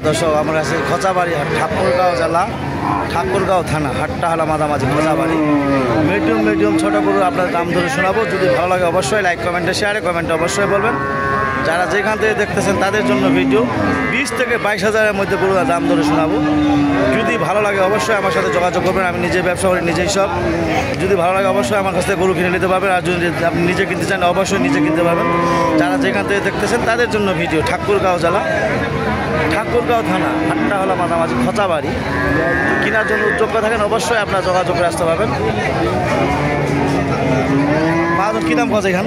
দর্শক আমরা আছি খচাবাড়ি হাট, ঠাকুরগাঁও জেলা, ঠাকুরগাঁও থানা। হাটটা হলো মাঝামাঝি খচাবাড়ি। মিডিয়াম ছোটো গরু আপনার দাম ধরে শোনাবো। যদি ভালো লাগে অবশ্যই লাইক কমেন্টে শেয়ারে কমেন্টে অবশ্যই বলবেন। যারা যেখান থেকে দেখতেছেন তাদের জন্য ভিডিও 20 থেকে 22,000-এর মধ্যে গরু দাম ধরে শোনাবো। যদি ভালো লাগে অবশ্যই আমার সাথে যোগাযোগ করবেন। আমি নিজে ব্যবসা করি, নিজেই সব। যদি ভালো লাগে অবশ্যই আমার কাছ থেকে গরু কিনে নিতে পারবেন। আর যদি আপনি নিজে কিনতে চান অবশ্যই নিজে কিনতে পারবেন। যারা যেখান থেকে দেখতেছেন তাদের জন্য ভিডিও। ঠাকুরগাঁও জেলা, ঠাকুরগাঁও থানা, হাটটা হলো মাঝামাঝি খচাবাড়ি। কেনার জন্য যোগ্য থাকেন অবশ্যই আপনার যোগাযোগ করে আসতে পারবেন। মাজন কী দাম কত এখান?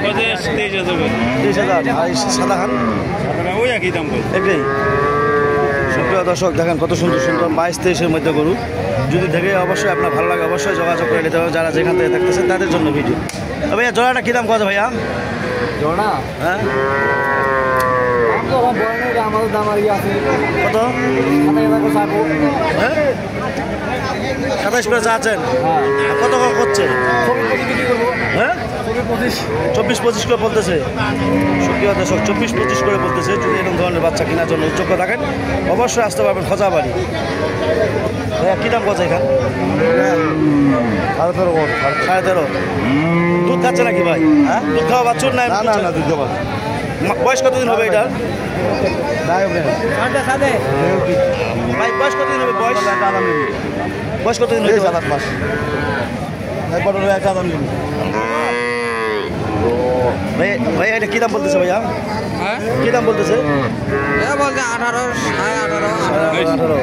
23,000। আর সাদা খান ওই একই দাম একই। সুপ্রিয় দর্শক দেখেন কত সুন্দর সুন্দর 22-23-এর মধ্যে গরু। যদি দেখে অবশ্যই আপনার ভালো লাগে অবশ্যই যোগাযোগ করে নিতে হবে। যারা যেখান থেকে দেখতেছেন তাদের জন্য ভিডিও। ভাইয়া জোড়াটা কী দাম কত ভাইয়া? জোড়া হ্যাঁ আমাদের দাম আর কি আছে কত? 27 করে চাচ্ছেন? কত করছে? হ্যাঁ 24-25 করে বলতেছে। সুপ্রিয় দর্শক 24-25 করে বলতেছে। যদি এরকম ধরনের বাচ্চা কেনার জন্য যোগ্য থাকেন অবশ্যই আসতে পারবেন খচাবাড়ি। ভাইয়া কী দাম কত এখান? 13.5। দুধ খাচ্ছে নাকি ভাই? হ্যাঁ দুধ খাওয়া বাচ্চুর না? না দুধ খাওয়া। বয়স কতদিন হবে এটার? ভাই বয়স কতদিন হবে? বয়স কতদিন হবে? 7-8 মাস। একবার একটা দাম কিনি। ভাই এটা কী দাম বলতেছে ভাইয়া? হ্যাঁ কী দাম বলতেছে? বলছে 18, 18।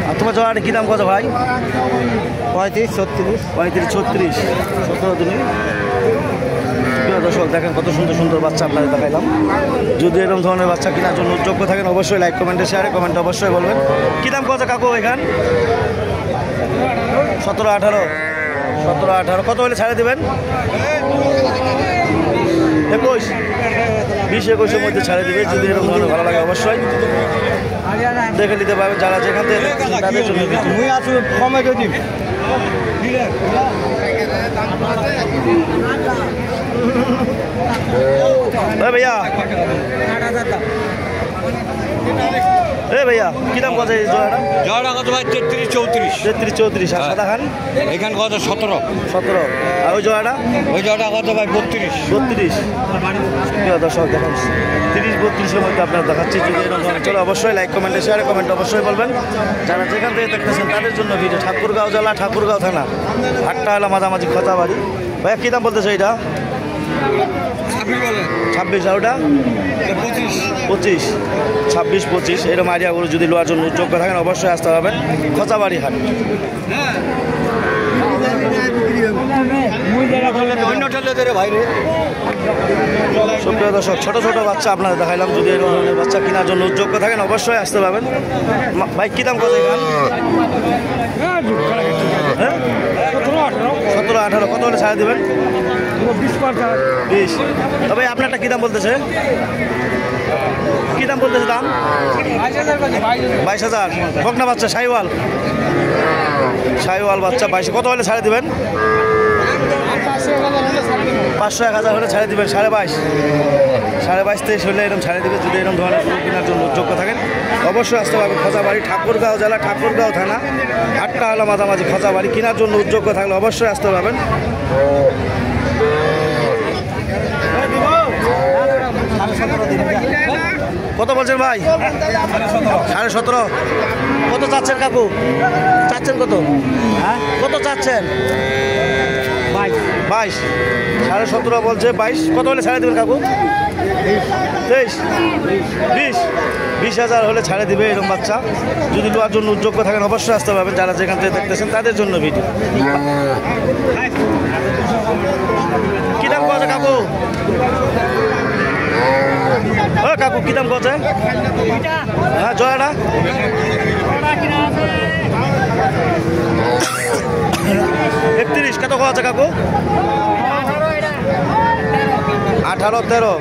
আর তোমার জোড়াটা কী দাম কত ভাই? 35-36। 35-36। 17 দিনই। দর্শক দেখেন কত সুন্দর সুন্দর বাচ্চা আপনাদের দেখাইলাম। যদি এরকম ধরনের বাচ্চা কেনার জন্য যোগ্য থাকেন অবশ্যই লাইক কমেন্টে শেয়ারে কমেন্টে অবশ্যই বলবেন। কী দাম কত কাকু এখান? 17-18। কত হলে ছাড়ে দেবেন? 21-21-এর মধ্যে ছাড়ে দেবে। যদি এরকম ধরনের ভালো লাগে অবশ্যই দেখে নিতে পারবেন। যারা যেখান থেকে দেখতেছেন তাদের জন্য মুই আছো কমে দিই। ভাইয়া ভাইয়া কী দাম কত এই জোড়াটা? জোড়া কত ভাই? 33-34। 33-34। আর সাদা খান? এখানে কত? 17। আর ওই জোড়াটা? ওই জোড়া কত ভাই? 32। দর্শক দেখেন 30-32-এর মধ্যে আপনারা দেখাচ্ছি। যদি এরকম ধরনের চলো অবশ্যই লাইক কমেন্টে শেয়ারে কমেন্ট অবশ্যই বলবেন। যারা যেখান থেকে দেখতেছেন তাদের জন্য ভিডিও। ঠাকুরগাঁও জেলা, ঠাকুরগাঁও থানা, হাটটা হলো মাঝামাঝি খচাবাড়ি। ভাইয়া কী দাম বলতেছে এটা? 26। আর ওটা 25। 26-25 এরকম আইডিয়া করে যদি লোয়ার জন্য যোগ্য থাকেন অবশ্যই আসতে পারবেন খচাবাড়ি হাট। সুপ্রিয় দর্শক ছোটো ছোটো বাচ্চা আপনাদের দেখাইলাম। যদি এরকম ধরনের বাচ্চা কেনার জন্য যোগ্য থাকেন অবশ্যই আসতে পারবেন। ভাই কী দাম কত এখান? 17-18। কত হলে ছাড়া দেবেন? 20। তবে আপনারটা কী দাম বলতেছে? কী দাম বলতেছে দাম? 22,000। বকনা বাচ্চা শাহিওয়াল বাচ্চা 22। কত হলে ছাড়ে দেবেন? 500-1000 হলে ছাড়ে দেবেন। 22.5-23 হলে এরকম ছাড়ে দেবে। যদি এরকম ধরনের গরু কেনার জন্য যোগ্য থাকেন অবশ্যই আসতে পারবেন খচাবাড়ি, ঠাকুরগাঁও জেলা, ঠাকুরগাঁও থানা, হাটটা হলো মাঝামাঝি খচাবাড়ি। কেনার জন্য যোগ্য থাকলে অবশ্যই আসতে পারবেন। কত বলছেন ভাই? 17.5। কত চাচ্ছেন কাকু? চাচ্ছেন কত? কত চাচ্ছেন? 22। 17.5 বলছে। 22। কত হলে ছাড়ে দেবেন কাকু? 23-20। 20,000 হলে ছাড়ে দিবে এরকম বাচ্চা। যদি লোয়ার জন্য যোগ্য থাকেন অবশ্যই আসতে পারবেন। যারা যেখান থেকে দেখতেছেন তাদের জন্য ভিডিও। কী দাম কত কাকু? ও কাকু কী দাম কত? হ্যাঁ জয়াটা 31। কত আছে কাকু? 18-13।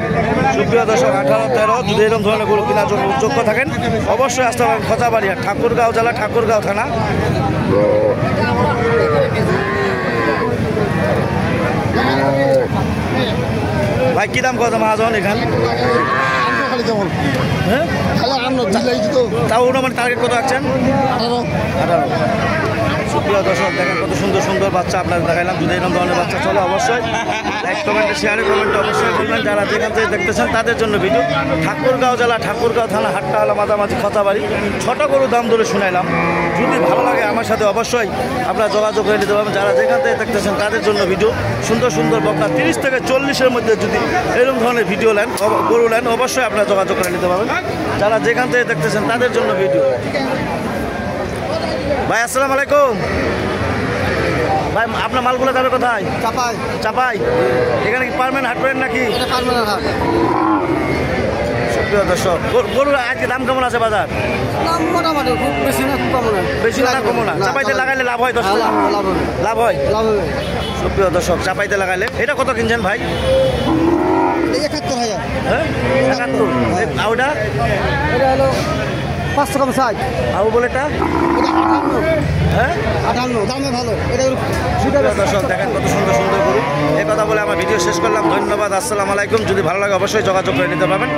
সুপ্রিয় দর্শক 18-13। যদি এরকম ধরনের গরু কেনার জন্য যোগ্য থাকেন অবশ্যই আসতে পারবেন খচাবাড়ি হাট, ঠাকুরগাঁও জেলা, ঠাকুরগাঁও থানা। ভাই কি দাম কত মহাজন এখান? কেমন হ্যাঁ খালি আন্ন দিলাই তো তাও মানে টার্গেট কত আছেন 18। সুপ্রিয় দর্শক দেখেন কত সুন্দর সুন্দর বাচ্চা আপনাদের দেখাইলাম। যদি এরকম ধরনের বাচ্চা চলে অবশ্যই লাইক কমেন্টে শেয়ারে কমেন্টে অবশ্যই বলবেন। যারা যেখান থেকে দেখতেছেন তাদের জন্য ভিডিও। ঠাকুরগাঁও জেলা ঠাকুরগাঁও থানা হাট্টাহালা মাঝামাঝি খতাবাড়ি ছোট গরু দাম ধরে শুনাইলাম। যদি ভালো লাগে আমার সাথে অবশ্যই আপনারা যোগাযোগ করে নিতে পারবেন। যারা যেখান থেকে দেখতেছেন তাদের জন্য ভিডিও। সুন্দর সুন্দর বকনা 30 থেকে 40-এর মধ্যে যদি এরকম ধরনের ভিডিও নেন গরু নেন অবশ্যই আপনারা যোগাযোগ করে নিতে পারবেন। যারা যেখান থেকে দেখতেছেন তাদের জন্য ভিডিও। ভাই আসসালামু আলাইকুম। ভাই আপনার মালগুলো যাবে কোথায়? চাপাই চাপাই। এখানে কি পারবেন হাট করেন নাকি? এটা পারবে না হাট সুপ্রিয় দর্শক গরুর আজকে দাম কেমন আছে বাজার? নাম মোটামুটি খুব বেশি না কম না বেশি না কম না? চাপাইতে লাগাইলে লাভ হয়? লাভ হয়। লাভ হবে সুপ্রিয় দর্শক চাপাইতে লাগাইলে এটা কত কিনছেন ভাই? 71,000 হ্যাঁ 71। আউটা এটা হলো 500 কম 60 আউ বলেটা এটা 58 হ্যাঁ 58 দামে ভালো এটা সুপ্রিয় দর্শক দেখেন কত সুন্দর সুন্দর গরু। এই কথা বলে আমার ভিডিও শেষ করলাম। ধন্যবাদ। আসসালামু আলাইকুম। যদি ভালো লাগে অবশ্যই যোগাযোগ করে নিতে পারবেন।